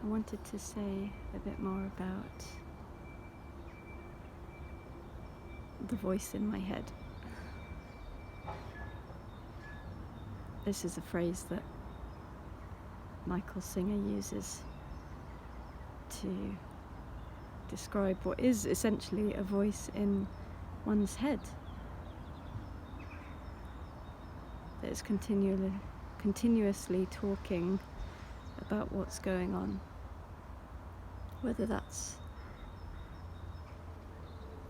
I wanted to say a bit more about the voice in my head. This is a phrase that Michael Singer uses to describe what is essentially a voice in one's head that is continuously talking about what's going on, whether that's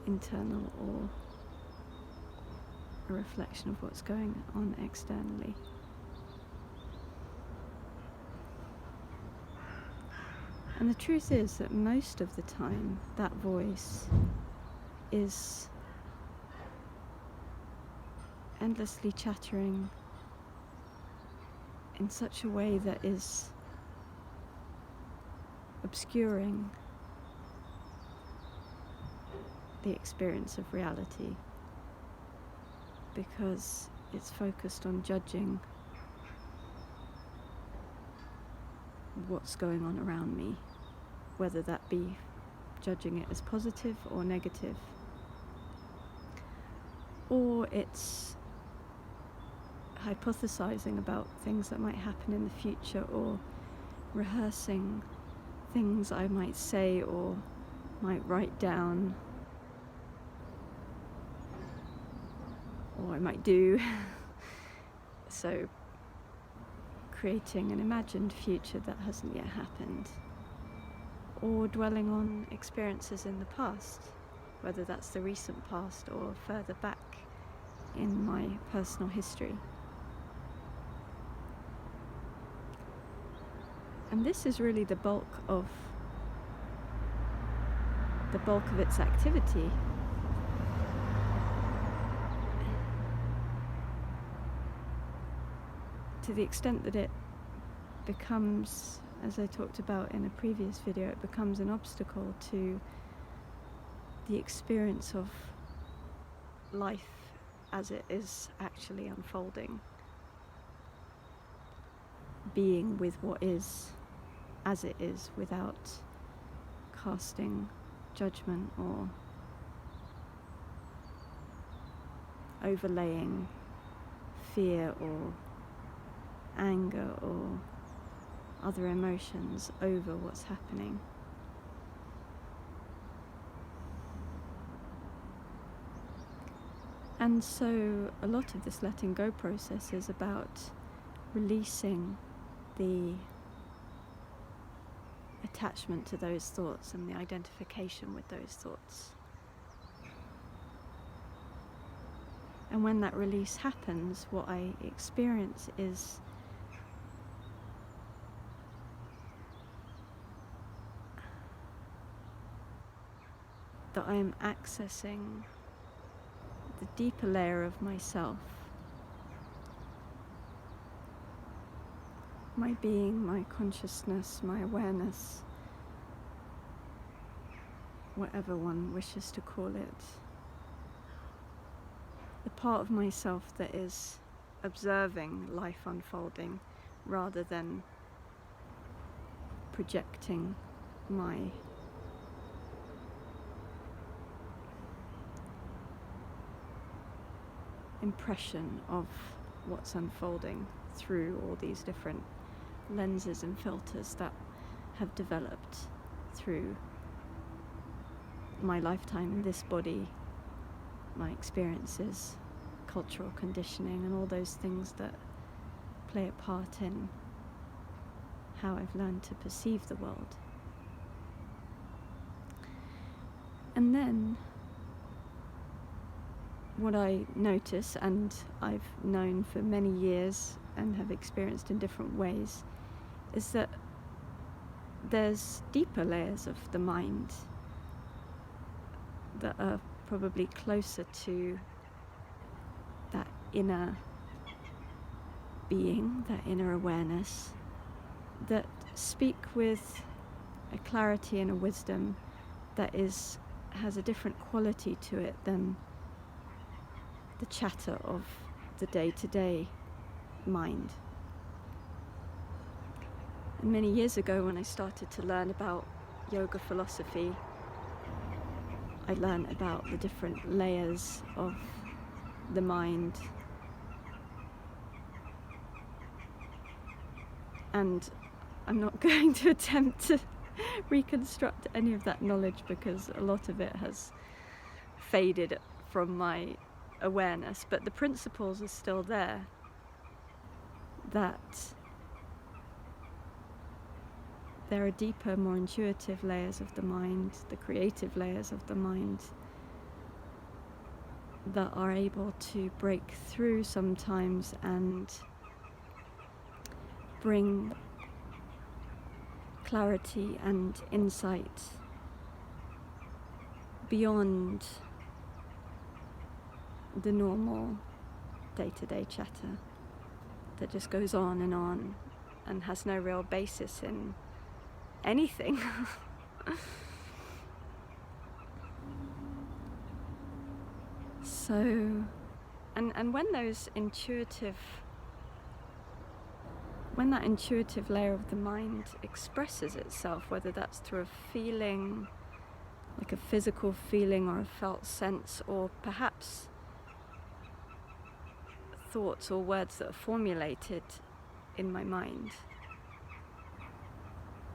internal or a reflection of what's going on externally. And the truth is that most of the time that voice is endlessly chattering in such a way that is obscuring the experience of reality, because it's focused on judging what's going on around me, whether that be judging it as positive or negative, or it's hypothesizing about things that might happen in the future, or rehearsing things I might say or might write down, or I might do. So creating an imagined future that hasn't yet happened, or dwelling on experiences in the past, whether that's the recent past or further back in my personal history. And this is really the bulk of its activity. To the extent that it becomes, as I talked about in a previous video, it becomes an obstacle to the experience of life as it is actually unfolding. Being with what is as it is, without casting judgment or overlaying fear or anger or other emotions over what's happening. And so a lot of this letting go process is about releasing the attachment to those thoughts and the identification with those thoughts. And when that release happens, what I experience is that I am accessing the deeper layer of myself, my being, my consciousness, my awareness, whatever one wishes to call it. The part of myself that is observing life unfolding rather than projecting my impression of what's unfolding through all these different lenses and filters that have developed through my lifetime in this body, my experiences, cultural conditioning, and all those things that play a part in how I've learned to perceive the world. And then what I notice, and I've known for many years and have experienced in different ways, is that there's deeper layers of the mind that are probably closer to that inner being, that inner awareness, that speak with a clarity and a wisdom that has a different quality to it than the chatter of the day-to-day mind. many years ago, when I started to learn about yoga philosophy, I learned about the different layers of the mind. And I'm not going to attempt to reconstruct any of that knowledge, because a lot of it has faded from my awareness, but the principles are still there. That there are deeper, more intuitive layers of the mind, the creative layers of the mind, that are able to break through sometimes and bring clarity and insight beyond the normal day-to-day chatter that just goes on and has no real basis in anything. So, and when that intuitive layer of the mind expresses itself, whether that's through a feeling, like a physical feeling or a felt sense, or perhaps thoughts or words that are formulated in my mind,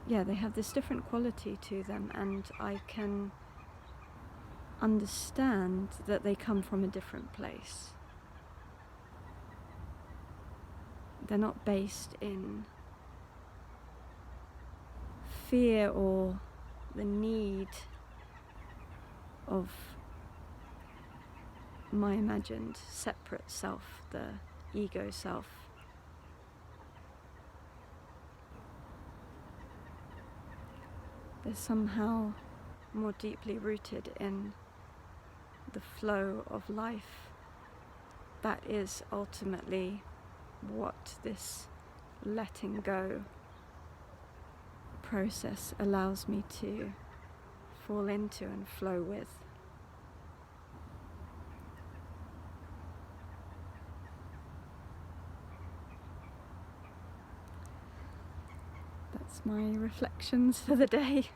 they have this different quality to them, and I can understand that they come from a different place. They're not based in fear or the need of my imagined separate self, the ego self. They're somehow more deeply rooted in the flow of life. That is ultimately what this letting go process allows me to fall into and flow with. That's my reflections for the day.